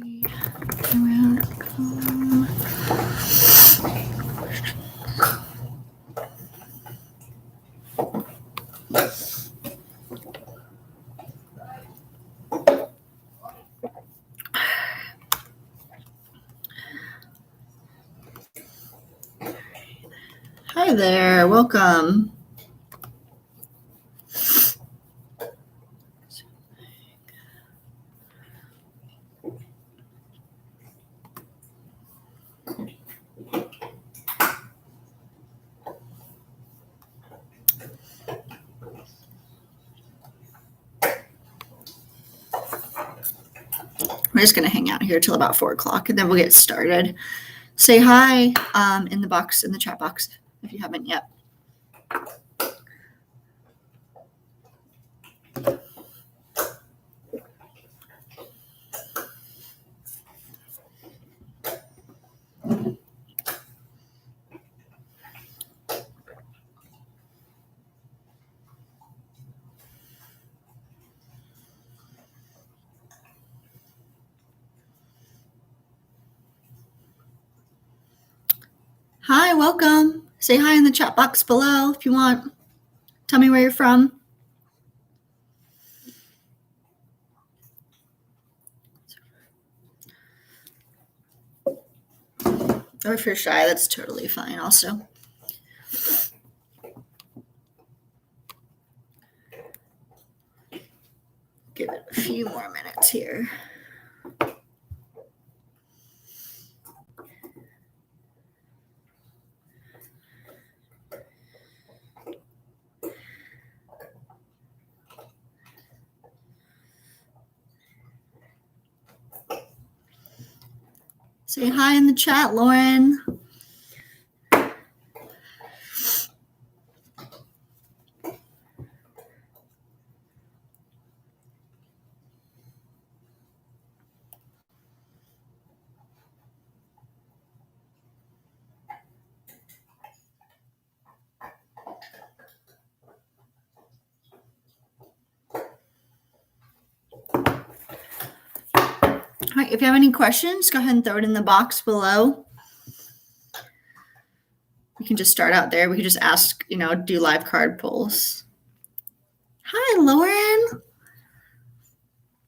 Hi there, welcome. We're just going to hang out here till about 4 o'clock and then we'll get started. Say hi in the chat box if you haven't yet. Hi, welcome. Say hi in the chat box below if you want. Tell me where you're from. Or if you're shy, that's totally fine also. Give it a few more minutes here. Say hi in the chat, Lauren. All right, if you have any questions, go ahead and throw it in the box below. We can just start out there. We can just ask, do live card pulls. Hi, Lauren.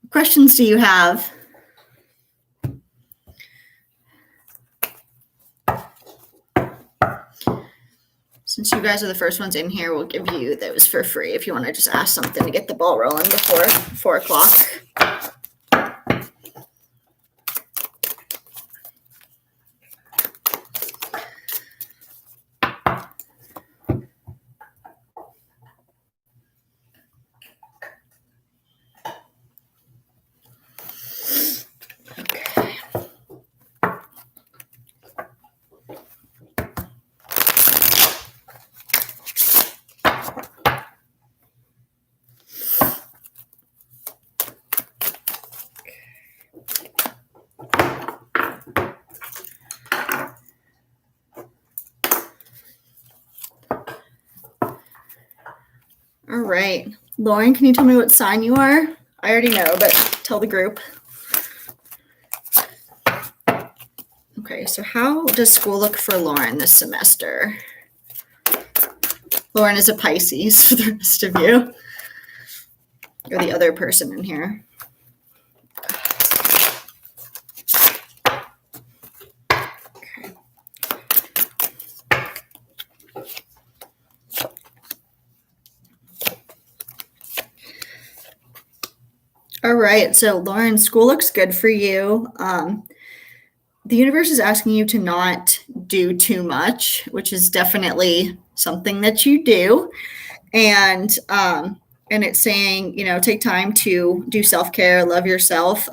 What questions do you have? Since you guys are the first ones in here, we'll give you those for free if you want to just ask something to get the ball rolling before 4 o'clock. All right. Lauren, can you tell me what sign you are? I already know, but tell the group. Okay, so how does school look for Lauren this semester? Lauren is a Pisces for the rest of you. You're the other person in here. Okay. All right, so Lauren, school looks good for you. The universe is asking you to not do too much, which is definitely something that you do. And it's saying, take time to do self-care, love yourself.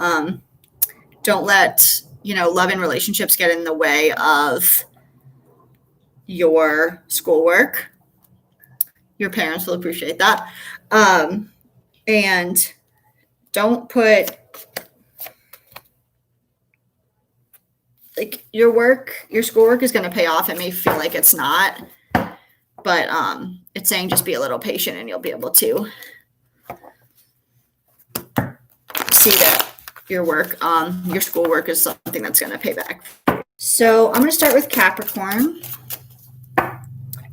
Don't let, love and relationships get in the way of your schoolwork. Your parents will appreciate that. And don't put your schoolwork is going to pay off. It may feel like it's not, but it's saying just be a little patient and you'll be able to see that your work, your schoolwork is something that's going to pay back. So I'm going to start with Capricorn.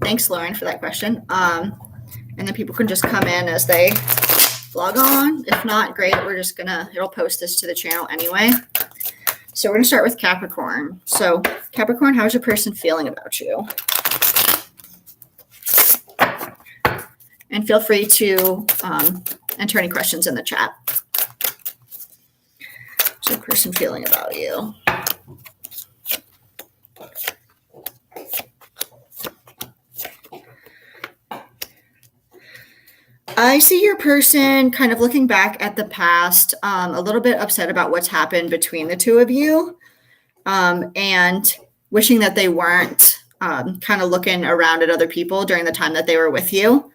Thanks, Lauren, for that question. And then people can just come in as they log on. If not, great. We're just it'll post this to the channel anyway. So we're going to start with Capricorn. So Capricorn, how's your person feeling about you? And feel free to enter any questions in the chat. How's your person feeling about you? I see your person kind of looking back at the past, a little bit upset about what's happened between the two of you, and wishing that they weren't kind of looking around at other people during the time that they were with you,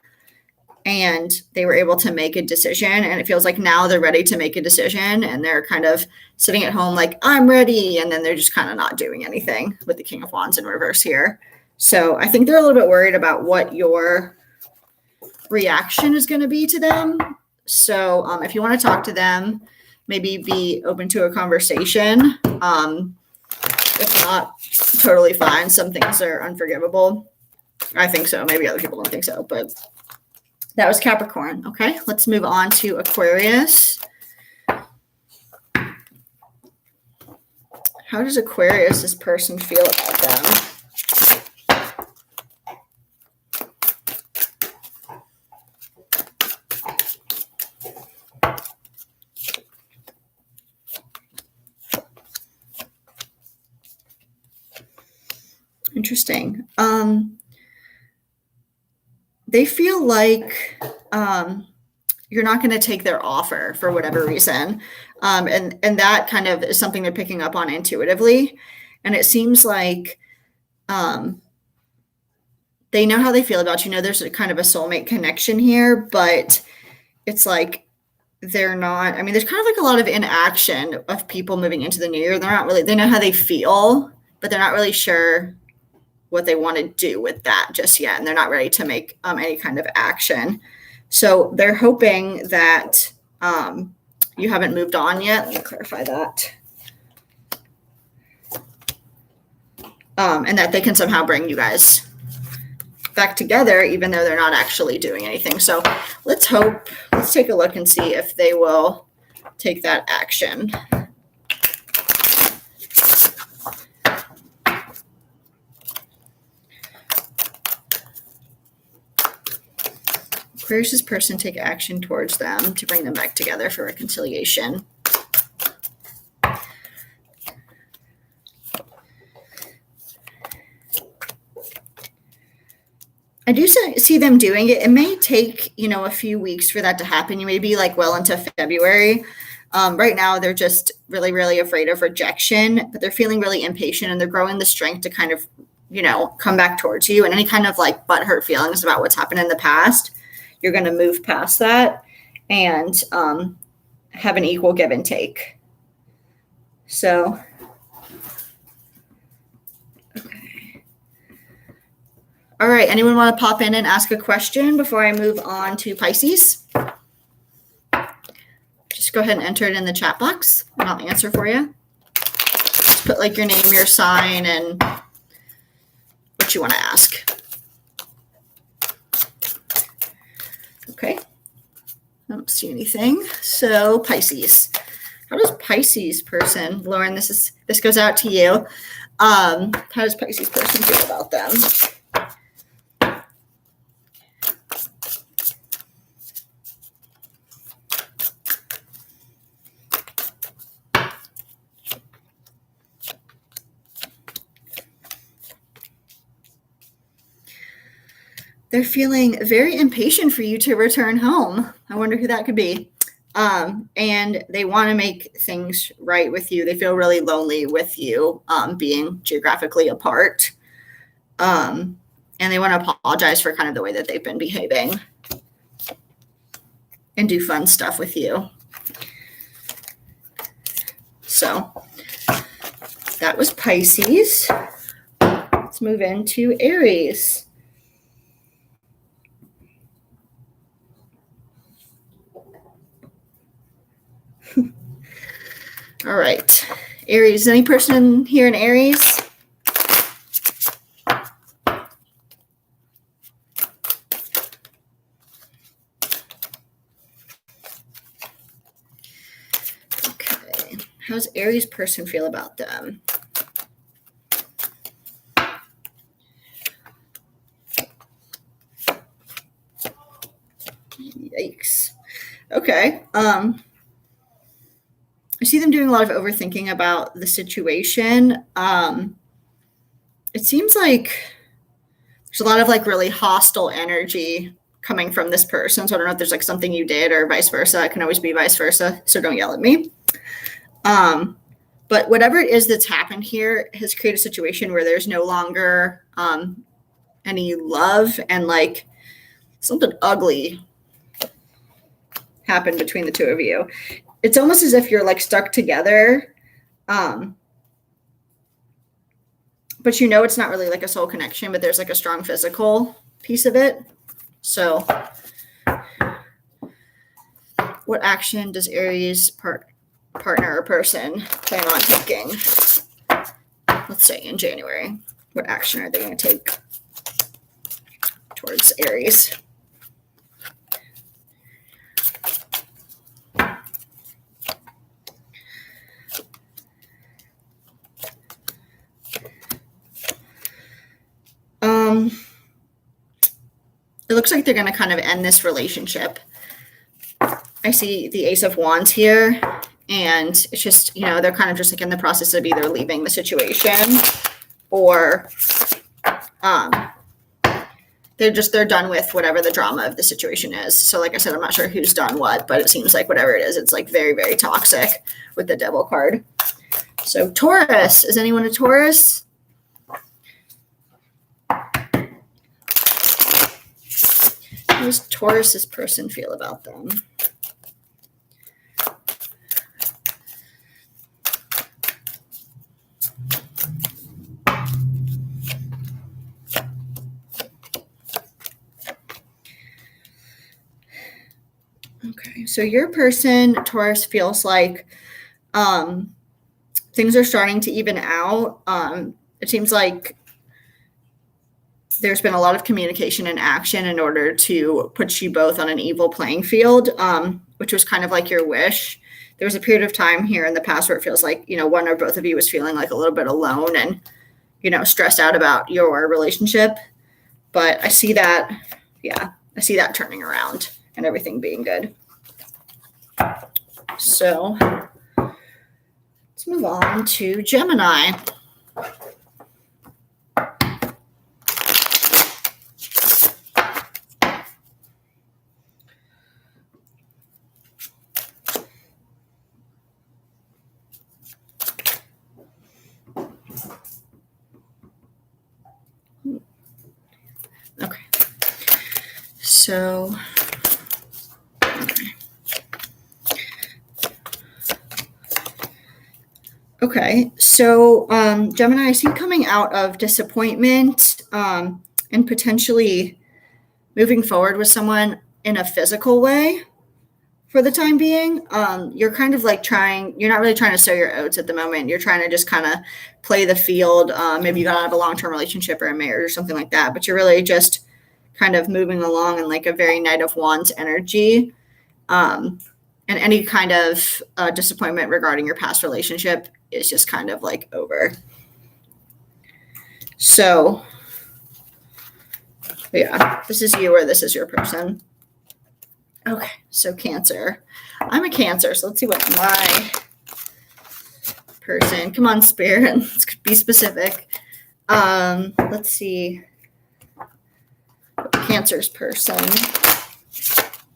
and they were able to make a decision. And it feels like now they're ready to make a decision, and they're kind of sitting at home like, I'm ready. And then they're just kind of not doing anything with the King of Wands in reverse here. So I think they're a little bit worried about what your reaction is going to be to them. So if you want to talk to them, maybe be open to a conversation. If not, totally fine. Some things are unforgivable. I think so. Maybe other people don't think so, but that was Capricorn. Okay, let's move on to Aquarius. How does Aquarius' person feel about them? Interesting. They feel like you're not going to take their offer for whatever reason. And that kind of is something they're picking up on intuitively. And it seems like they know how they feel about you. There's a kind of a soulmate connection here, but it's like they're not, there's kind of like a lot of inaction of people moving into the new year. They know how they feel, but they're not really sure what they want to do with that just yet. And they're not ready to make any kind of action. So they're hoping that you haven't moved on yet. Let me clarify that. And that they can somehow bring you guys back together, even though they're not actually doing anything. So let's take a look and see if they will take that action. Aquarius' person take action towards them to bring them back together for reconciliation. I do see them doing it. It may take, a few weeks for that to happen. You may be like well into February. Right now, they're just really, really afraid of rejection, but they're feeling really impatient, and they're growing the strength to kind of, come back towards you. And any kind of like butthurt feelings about what's happened in the past, you're going to move past that and have an equal give and take. So, okay. All right. Anyone want to pop in and ask a question before I move on to Pisces? Just go ahead and enter it in the chat box and I'll answer for you. Just put like your name, your sign, and what you want to ask. Okay, I don't see anything. So Pisces, how does Pisces person, Lauren, this goes out to you. How does Pisces person feel about them? They're feeling very impatient for you to return home. I wonder who that could be. And they want to make things right with you. They feel really lonely with you being geographically apart. And they want to apologize for kind of the way that they've been behaving and do fun stuff with you. So that was Pisces. Let's move into Aries. All right. Aries, any person here in Aries? Okay. How does Aries person feel about them? Yikes. Okay. I see them doing a lot of overthinking about the situation. It seems like there's a lot of like really hostile energy coming from this person. So I don't know if there's like something you did or vice versa. It can always be vice versa. So don't yell at me. But whatever it is that's happened here has created a situation where there's no longer any love, and like something ugly happened between the two of you. It's almost as if you're like stuck together. But you know it's not really like a soul connection, but there's like a strong physical piece of it. So what action does Aries partner or person plan on taking? Let's say in January. What action are they going to take towards Aries? It looks like they're going to kind of end this relationship. I see the Ace of Wands here, and it's just, you know, they're kind of just like in the process of either leaving the situation or they're done with whatever the drama of the situation is. So like I said, I'm not sure who's done what, but it seems like whatever it is, it's like very, very toxic with the Devil card. So Taurus, is anyone a Taurus? How does Taurus's person feel about them? Okay, so your person, Taurus, feels like things are starting to even out. It seems like there's been a lot of communication and action in order to put you both on an evil playing field, which was kind of like your wish. There was a period of time here in the past where it feels like, you know, one or both of you was feeling like a little bit alone and, you know, stressed out about your relationship. But I see that, I see that turning around and everything being good. So let's move on to Gemini. Okay. So, okay. So, Gemini, I see coming out of disappointment and potentially moving forward with someone in a physical way for the time being. You're kind of like you're not really trying to sow your oats at the moment. You're trying to just kind of play the field. Maybe you got out of a long-term relationship or a marriage or something like that, but you're really just kind of moving along in like a very Knight of Wands energy. And any kind of disappointment regarding your past relationship is just kind of like over. So, yeah, this is you or this is your person. Okay, so Cancer. I'm a Cancer, so let's see what my person, come on, Spirit, let's be specific. Let's see what Cancer's person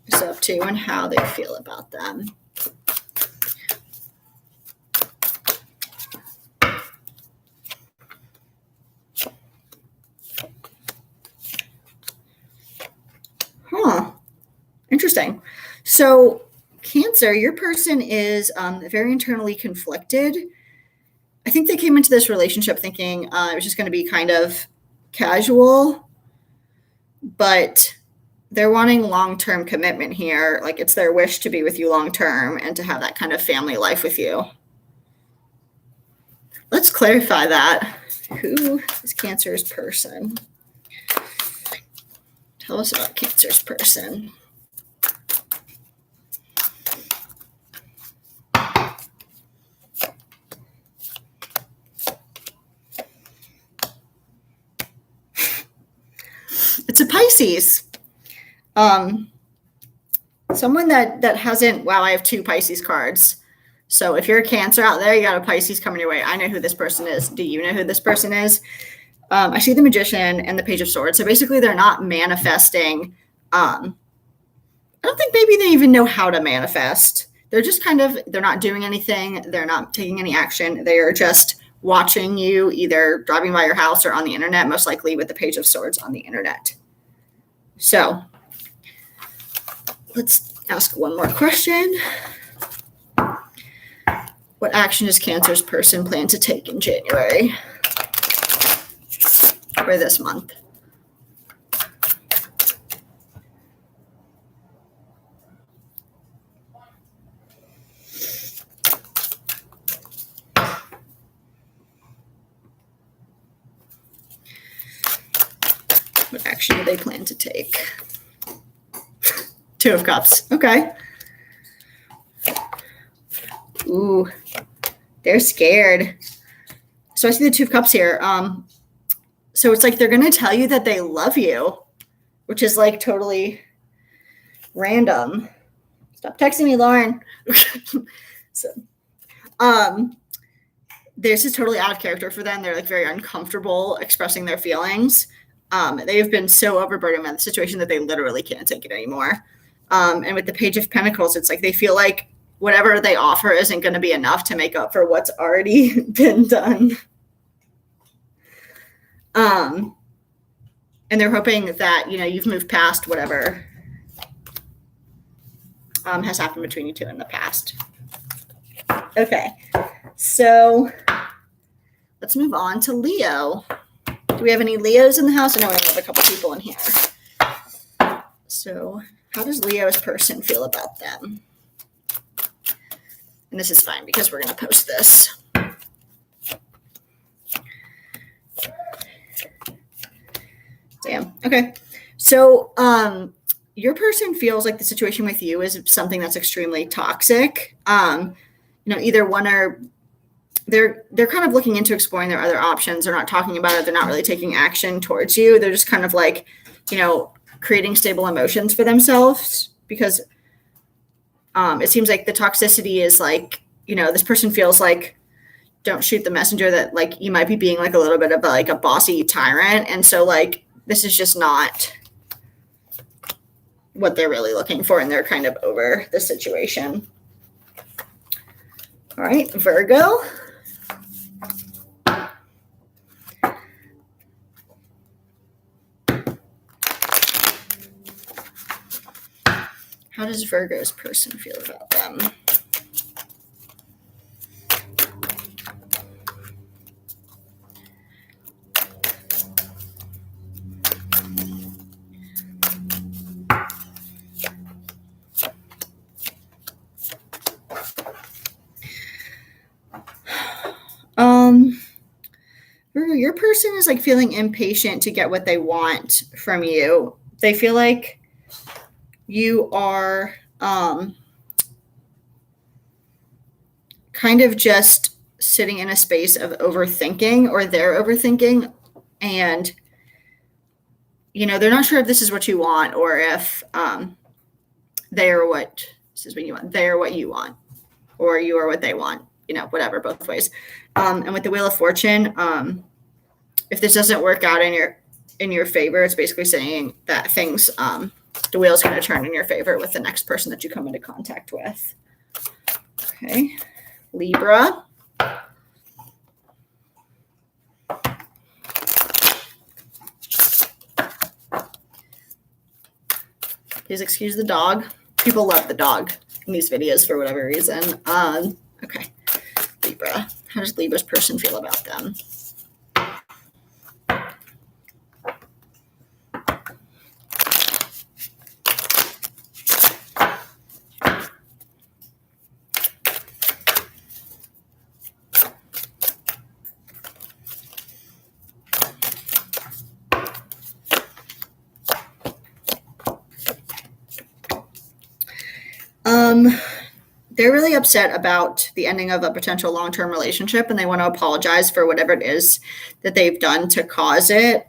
is up to and how they feel about them. Interesting. So Cancer, your person is very internally conflicted. I think they came into this relationship thinking it was just going to be kind of casual, but they're wanting long-term commitment here. Like it's their wish to be with you long-term and to have that kind of family life with you. Let's clarify that. Who is Cancer's person? Tell us about Cancer's person. It's a Pisces. Someone that hasn't, wow, I have 2 Pisces cards. So if you're a Cancer out there, you got a Pisces coming your way. I know who this person is. Do you know who this person is? I see the Magician and the Page of Swords. So basically they're not manifesting. I don't think maybe they even know how to manifest. They're just they're not doing anything. They're not taking any action. They are just watching you either driving by your house or on the internet, most likely with the Page of Swords on the internet. So let's ask one more question. What action does Cancer's person plan to take in January or this month? What action do they plan to take? 2 of Cups. Okay. Ooh, they're scared. So I see the 2 of Cups here. So it's like they're going to tell you that they love you, which is like totally random. Stop texting me, Lauren. So, this is totally out of character for them. They're like very uncomfortable expressing their feelings. They've been so overburdened by the situation that they literally can't take it anymore. And with the Page of Pentacles, it's like they feel like whatever they offer isn't going to be enough to make up for what's already been done. And they're hoping that, you've moved past whatever has happened between you 2 in the past. Okay, so let's move on to Leo. Do we have any Leos in the house? I know we have a couple people in here. So how does Leo's person feel about them? And this is fine because we're going to post this. Damn. Okay. So your person feels like the situation with you is something that's extremely toxic. Either one or they're kind of looking into exploring their other options. They're not talking about it. They're not really taking action towards you. They're just kind of like, creating stable emotions for themselves because it seems like the toxicity is like, this person feels like don't shoot the messenger, that like you might be being like a little bit of like a bossy tyrant. And so like, this is just not what they're really looking for. And they're kind of over the situation. All right, Virgo. How does Virgo's person feel about them? Virgo, your person is like feeling impatient to get what they want from you. They feel like you are kind of just sitting in a space of overthinking, or they're overthinking, and they're not sure if this is what you want or if they are what this is what you want. They are what you want, or you are what they want. Whatever, both ways. And with the Wheel of Fortune, if this doesn't work out in your favor, it's basically saying that things, the wheel is going to turn in your favor with the next person that you come into contact with. Okay, Libra. Please excuse the dog. People love the dog in these videos for whatever reason. Okay, Libra. How does Libra's person feel about them? They're really upset about the ending of a potential long-term relationship, and they want to apologize for whatever it is that they've done to cause it.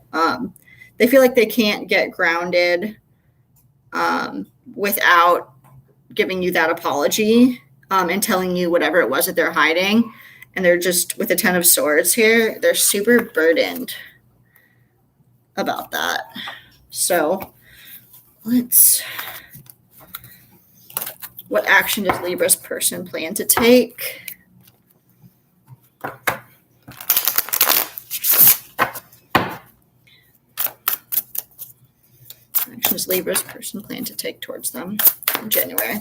They feel like they can't get grounded without giving you that apology and telling you whatever it was that they're hiding. And they're just, with the 10 of Swords here, they're super burdened about that. So what action does Libra's person plan to take? Action does Libra's person plan to take towards them in January?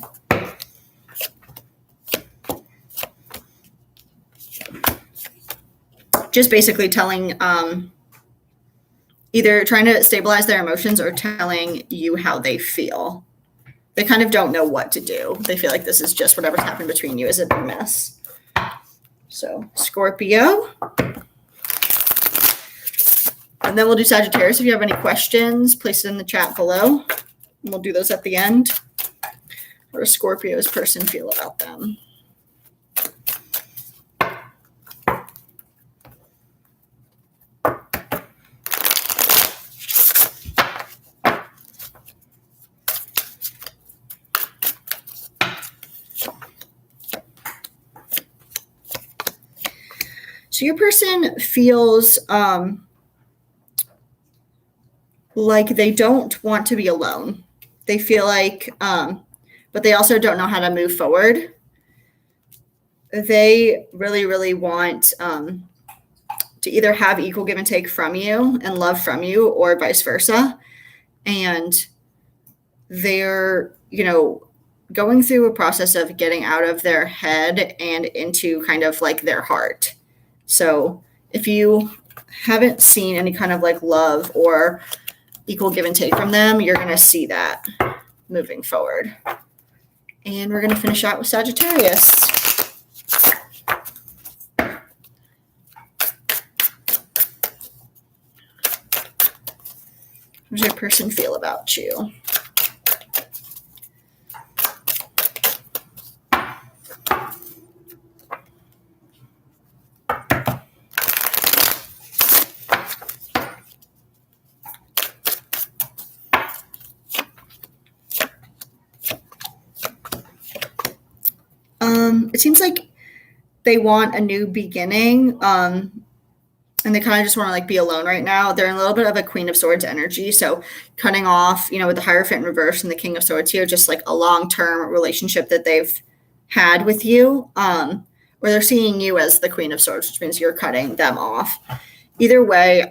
Just basically telling, either trying to stabilize their emotions or telling you how they feel. They kind of don't know what to do. They feel like this is just whatever's happened between you is a big mess. So Scorpio. And then we'll do Sagittarius. If you have any questions, place it in the chat below. And we'll do those at the end. How does Scorpio's person feel about them? So your person feels like they don't want to be alone. They feel like, but they also don't know how to move forward. They really, really want to either have equal give and take from you and love from you, or vice versa. And they're, going through a process of getting out of their head and into kind of like their heart. So if you haven't seen any kind of like love or equal give and take from them, you're going to see that moving forward. And we're going to finish out with Sagittarius. How does your person feel about you? It seems like they want a new beginning, and they kind of just want to like be alone right now. They're in a little bit of a Queen of Swords energy, so cutting off, with the Hierophant in reverse and the King of Swords here, just like a long-term relationship that they've had with you, where they're seeing you as the Queen of Swords, which means you're cutting them off. Either way,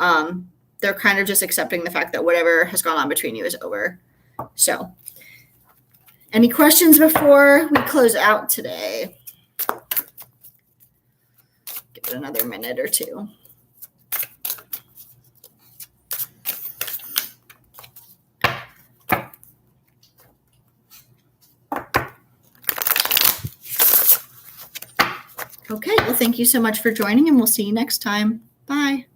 they're kind of just accepting the fact that whatever has gone on between you is over. So, any questions before we close out today? Give it another minute or two. Okay, well, thank you so much for joining, and we'll see you next time. Bye.